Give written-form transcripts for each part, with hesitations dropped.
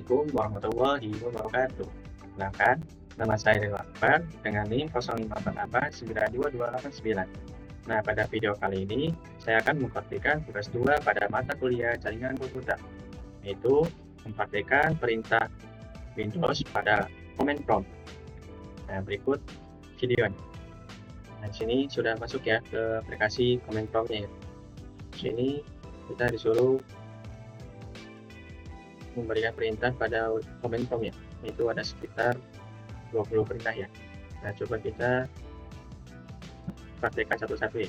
Assalamualaikum warahmatullahi wabarakatuh. Kenalkan, nama saya Ridwan Akbar dengan NIM 0544922289. Nah, pada video kali ini, saya akan mempraktikkan tugas 2 pada mata kuliah jaringan komputer, yaitu mempraktikkan perintah Windows pada command prompt. Nah, berikut videonya. Nah, di sini sudah masuk ya ke aplikasi command prompt-nya. Di sini kita disuruh memberikan perintah pada command prompt ya, itu ada sekitar 20 perintah ya. Nah, coba kita praktekkan satu-satu ya.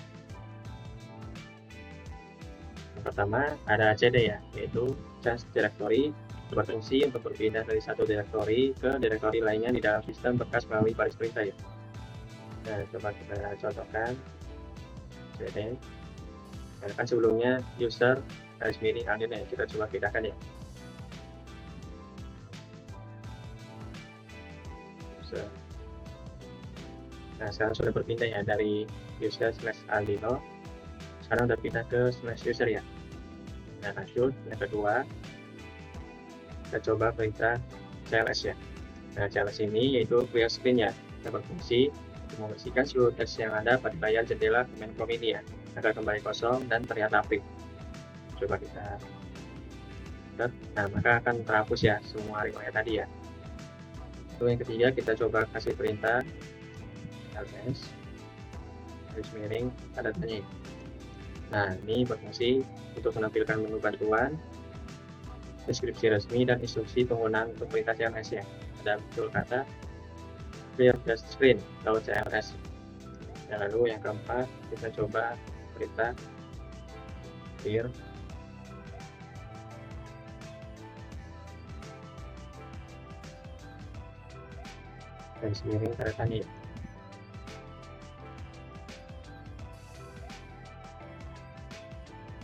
Yang pertama ada cd ya, yaitu change directory, berfungsi untuk berpindah dari satu directory ke directory lainnya di dalam sistem bekas melalui baris perintah ya. Nah, coba kita contohkan cd. Nah, kan sebelumnya user garis miring admin ya, kita coba pindahkan ya. Nah, sekarang sudah berpindah ya dari user /aldino, sekarang udah pindah ke /user ya. Nah, lanjut yang kedua, kita coba perintah cls ya. Nah, cls ini yaitu clear screen ya, yang berfungsi untuk membersihkan seluruh teks yang ada pada layar jendela command prompt ini ya, agar kembali kosong dan terlihat rapi. Coba kita enter. Nah, maka akan terhapus ya semua riwayat tadi ya. Lalu yang ketiga, kita coba kasih perintah ls garis miring tanda tanya. Nah, ini berfungsi untuk menampilkan menu bantuan, deskripsi resmi, dan instruksi penggunaan untuk perintah CLS ya. Ada muncul kata clear the screen atau CLS. Dan lalu yang keempat, kita coba perintah clear garis miring tanda tanya.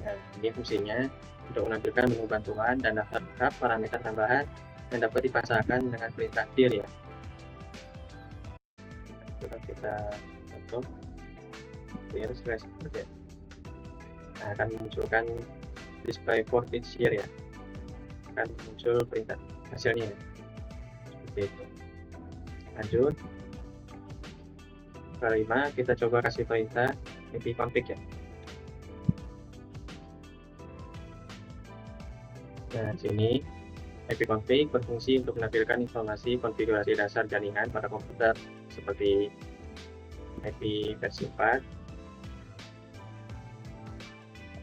Nah, ini fungsinya untuk menampilkan menu bantuan dan daftar lengkap parameter tambahan yang dapat dipasangkan dengan perintah clear ya. Coba kita contoh clear slash project. Nah, akan memunculkan display for each here ya, akan muncul perintah hasilnya ya. Seperti itu. Lanjut kelima, kita coba kasih perintah ipconfig ya. Nah, sini ipconfig berfungsi untuk menampilkan informasi konfigurasi dasar jaringan pada komputer seperti IP versi 4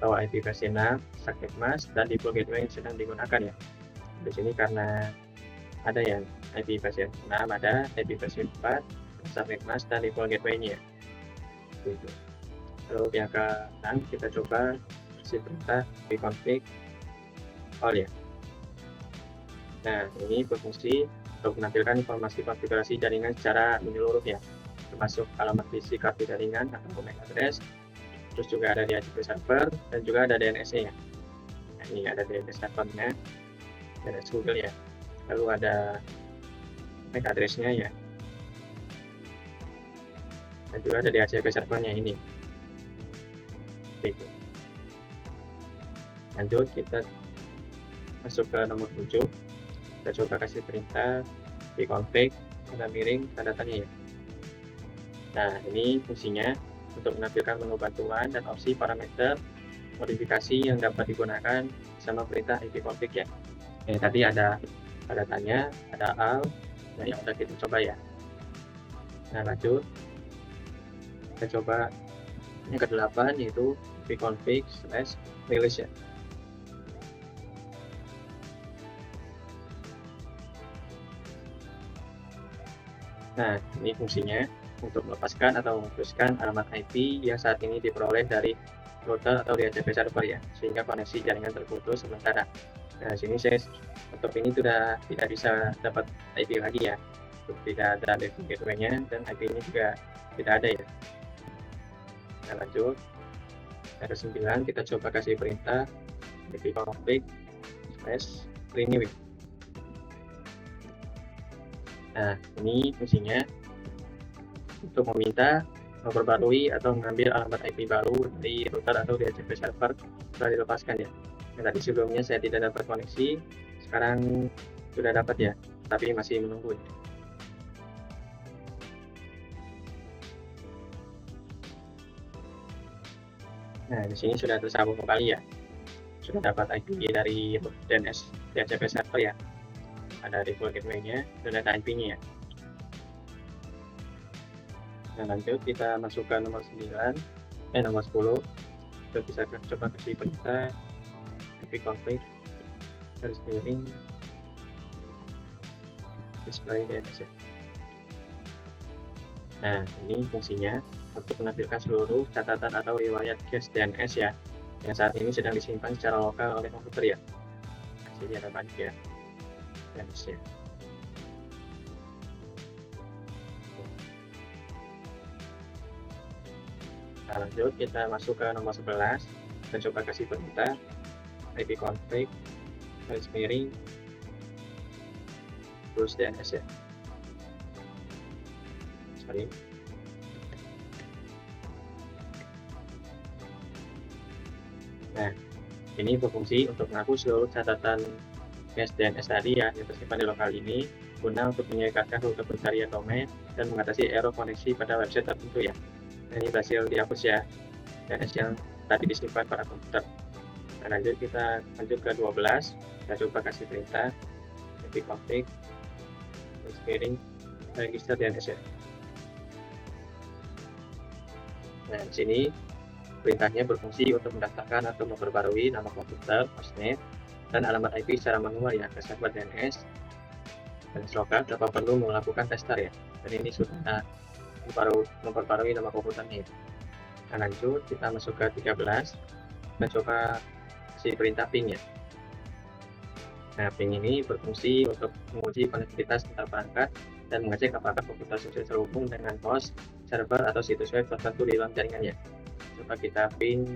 atau IP versi 6, subnet mask, dan default gateway yang sedang digunakan ya. Di sini karena ada ya IP versi 6, ada IP versi 4, subnet mask, dan default gateway-nya. Gitu. Lalu yang ke-6, kita coba kasih perintah ipconfig all ya. Nah, ini berfungsi untuk menampilkan informasi konfigurasi jaringan secara menyeluruh ya, termasuk alamat PC kartu jaringan atau MAC address, terus juga ada DHCP server, dan juga ada DNS-nya ya. Nah, ini ada DNS servernya, DNS Google ya. Lalu ada MAC address-nya ya, dan juga ada DHCP servernya ini. Oke. Lanjut, kita masuk ke nomor 7. Kita coba kasih perintah ipconfig tanda miring tanda tanya ya. Nah, ini fungsinya untuk menampilkan menu bantuan dan opsi parameter modifikasi yang dapat digunakan sama perintah ipconfig ya. Tadi ada tanda tanya, ada al. Nah, yang udah kita coba ya. Nah, lanjut kita coba yang ke-8, yaitu ipconfig / release ya. Nah, ini fungsinya untuk melepaskan atau menghapuskan alamat IP yang saat ini diperoleh dari router atau DHCP server ya, sehingga koneksi jaringan terputus sementara. Nah, sini saya untuk ini sudah tidak bisa dapat IP lagi ya, tidak ada gateway-nya, dan IP-nya juga tidak ada ya. Nah, lanjut yang ke-9, kita coba kasih perintah ipconfig / renew. Nah, ini fungsinya untuk meminta memperbarui atau mengambil alamat IP baru dari router atau DHCP server setelah dilepaskan ya. Yang tadi sebelumnya saya tidak dapat koneksi, sekarang Sudah dapat ya, tapi masih menunggu. Nah, di sini sudah tersambung kembali ya. Sudah dapat IP dari DNS DHCP server ya. Ada default gateway-nya, sudah ada IP-nya ya. Nah, lanjut kita masukkan nomor 10. Kita bisa coba kasih perintah ipconfig garis miring display DNS ya. Nah, ini fungsinya untuk menampilkan seluruh catatan atau riwayat cache DNS ya, yang saat ini sedang disimpan secara lokal oleh komputer ya. Nah, sini ada banyak ya DNS ya. Nah, lanjut kita masuk ke nomor 11 dan coba kasih perintah ipconfig garis miring terus DNS ya. Sorry. Nah, ini berfungsi untuk menghapus seluruh catatan cache DNS tadi ya yang tersimpan di lokal ini guna untuk menyingkatkan rute pencarian domain dan mengatasi error koneksi pada website tertentu ya. Nah, ini berhasil dihapus ya DNS yang tadi disimpan pada komputer. Nah, lanjut kita lanjut ke 12. Kita coba kasih perintah ipconfig garis miring register DNS ya. Nah, di sini perintahnya berfungsi untuk mendaftarkan atau memperbarui nama komputer, hostname, dan alamat IP secara manual ya ke server DNS dan lokal tanpa perlu melakukan tester ya. Dan ini sudah memperbarui nama komputernya. Nah, lanjut kita masuk ke 13 dan coba kasih perintah ping ya. Nah, ping ini berfungsi untuk menguji konektivitas antar perangkat dan mengecek apakah komputer sudah terhubung dengan host, server, atau situs web tertentu di dalam jaringannya. Coba kita ping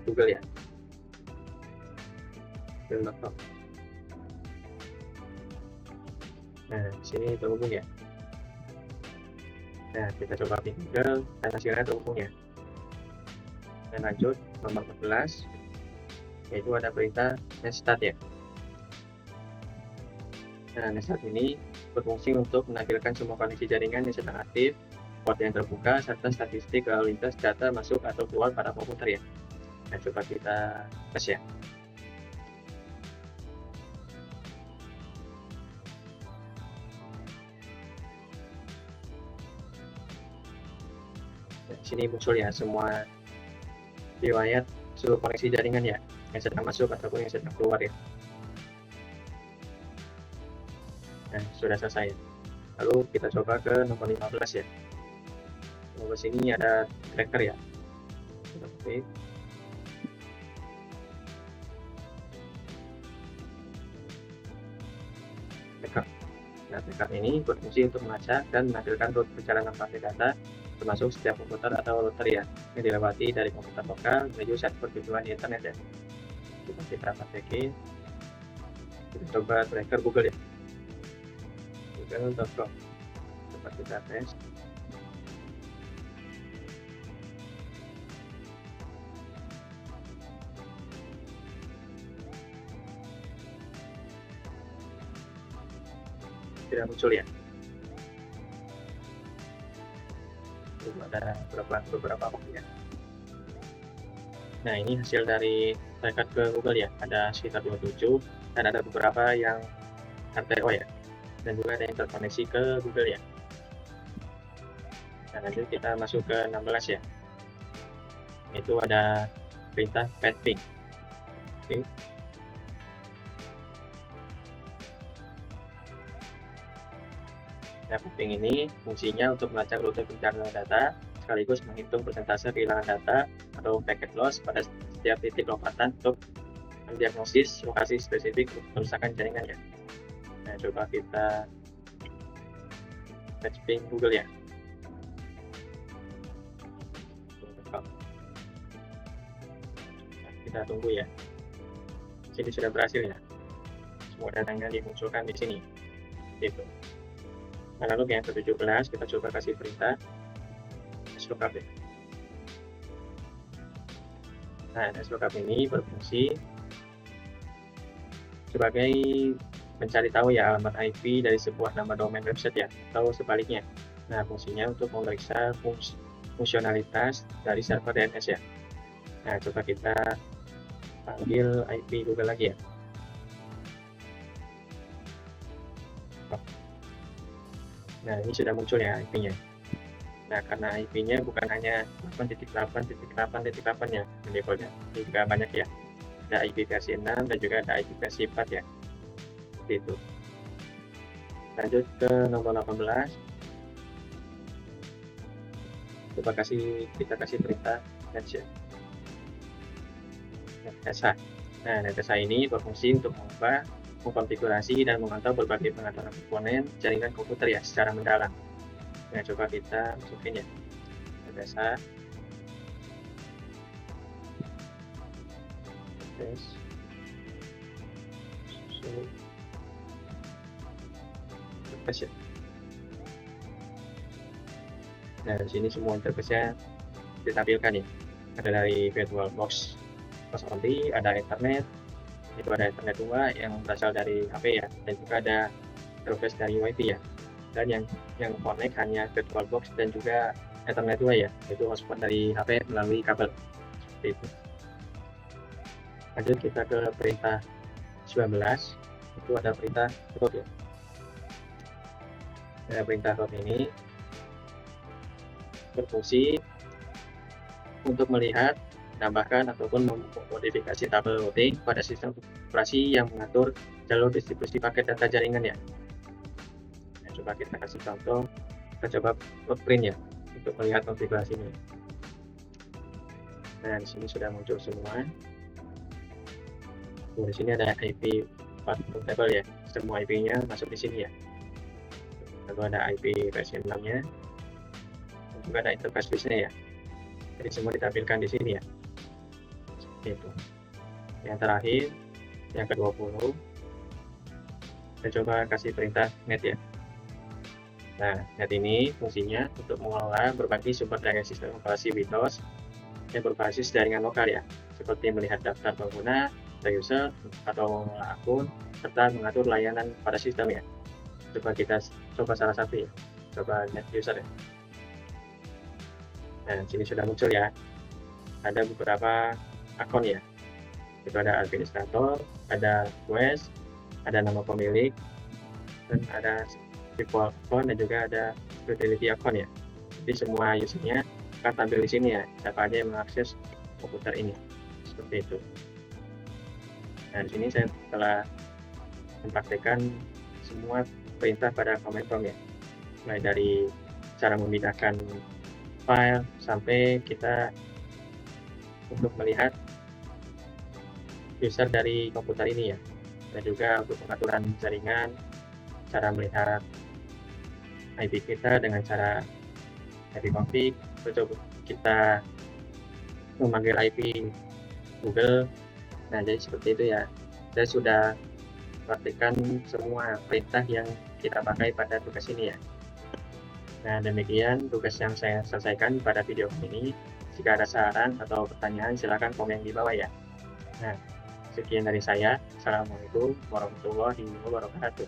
Google ya. Google.com. Nah, di sini terhubung ya. Nah, kita coba ping Google dan hasilnya terhubung ya. Dan lanjut nomor 14, yaitu ada perintah netstat ya. Nah, netstat ini berfungsi untuk menampilkan semua koneksi jaringan yang sedang aktif, port yang terbuka, serta statistik lalu lintas data masuk atau keluar pada komputer ya. Nah, coba kita tes ya. Nah, di sini muncul ya semua riwayat seluruh koneksi jaringan ya yang sedang masuk ataupun yang sedang keluar ya. Nah, sudah selesai. Lalu kita coba ke nomor 15 ya. Nomor sini ada tracker ya. Oke. Tracker. Nah, tracker ini berfungsi untuk melacak dan menampilkan rute perjalanan paket data termasuk setiap komputer atau router ya yang dilewati dari komputer lokal menuju server tujuan di internet ya. Coba kita praktekin. Kita coba tracker Google ya. Google.com. Coba kita tes. Tidak muncul ya. Ada beberapa ya. Nah, ini hasil dari tracker ke Google ya. Ada sekitar 27 dan ada beberapa yang RTO ya. Dan juga ada yang terkoneksi ke Google ya. Nah, lanjut kita masuk ke 16 ya. Itu ada perintah ping. Oke. Nah, ping ini fungsinya untuk melacak rute perjalanan data sekaligus menghitung persentase kehilangan data atau packet loss pada setiap titik lompatan untuk mendiagnosis lokasi spesifik kerusakan jaringan ya. Nah, coba kita fetch ping Google ya. Nah, kita tunggu ya. Jadi sudah berhasil ya. Semua datanya dimunculkan di sini. Gitu. Nah, lalu yang ke-17 kita coba kasih perintah slookup ya. Nah, slookup ini berfungsi sebagai mencari tahu ya alamat IP dari sebuah nama domain website ya, atau sebaliknya. Nah, fungsinya untuk memeriksa fungsionalitas dari server DNS ya. Nah, coba kita panggil IP Google lagi ya. Nah, ini sudah muncul ya IP-nya. Nah, karena IP-nya bukan hanya 8.8.8.8 ya defaultnya, ini juga banyak ya. Ada IP versi 6 dan juga ada IP versi 4 ya. Seperti itu. Lanjut ke nomor 18. Coba kita kasih perintah netsh ya. Netsh. Nah, netsh ini berfungsi untuk mengubah, mengkonfigurasi dan memantau berbagai pengaturan komponen jaringan komputer ya secara mendalam. Nah, coba kita masukin ya. Netsh. Netsh ya. Nah, di sini semua interface-nya ditampilkan ya. Ada dari VirtualBox only, ada Ethernet, itu ada Ethernet 2 yang berasal dari HP ya, dan juga ada interface dari WiFi ya. Dan yang connect hanya VirtualBox dan juga Ethernet 2 ya, itu hotspot dari HP melalui kabel. Seperti itu. Lanjut kita ke perintah 19, itu ada perintah root ya. Nah, perintah root ini berfungsi untuk melihat, menambahkan, ataupun memodifikasi tabel routing pada sistem operasi yang mengatur jalur distribusi paket data jaringan ya. Nah, coba kita kasih contoh, kita coba print ya untuk melihat konfigurasinya. Nah, di sini sudah muncul semua. Di sini ada IP 4 table ya, semua IP-nya masuk di sini ya. Lalu ada IP versi 6-nya. Juga ada interface listnya ya, jadi semua ditampilkan di sini ya. Seperti itu. Yang terakhir, yang ke-20, kita coba kasih perintah net ya. Nah, net ini fungsinya untuk mengelola berbagai sumber daya sistem operasi Windows yang berbasis jaringan lokal ya, seperti melihat daftar pengguna, user, atau mengelola akun, serta mengatur layanan pada sistem ya. Coba kita coba salah satu ya, coba net user ya. Nah, sini sudah muncul ya. Ada beberapa akun ya. Itu ada administrator, ada quest, ada nama pemilik, dan ada people account, dan juga ada utility account ya. Jadi semua usernya akan tampil di sini ya. Siapa aja yang mengakses komputer ini. Seperti itu. Nah, di sini saya telah mempraktekkan semua perintah pada command prompt ya. Mulai dari cara memindahkan file sampai kita untuk melihat user dari komputer ini ya, dan juga untuk pengaturan jaringan, cara melihat IP kita dengan cara ipconfig, coba kita memanggil IP Google. Nah, jadi seperti itu ya. Saya sudah praktikkan semua perintah yang kita pakai pada tugas ini ya. Nah, demikian tugas yang saya selesaikan pada video ini. Jika ada saran atau pertanyaan, silakan komen di bawah ya. Nah, sekian dari saya. Assalamualaikum warahmatullahi wabarakatuh.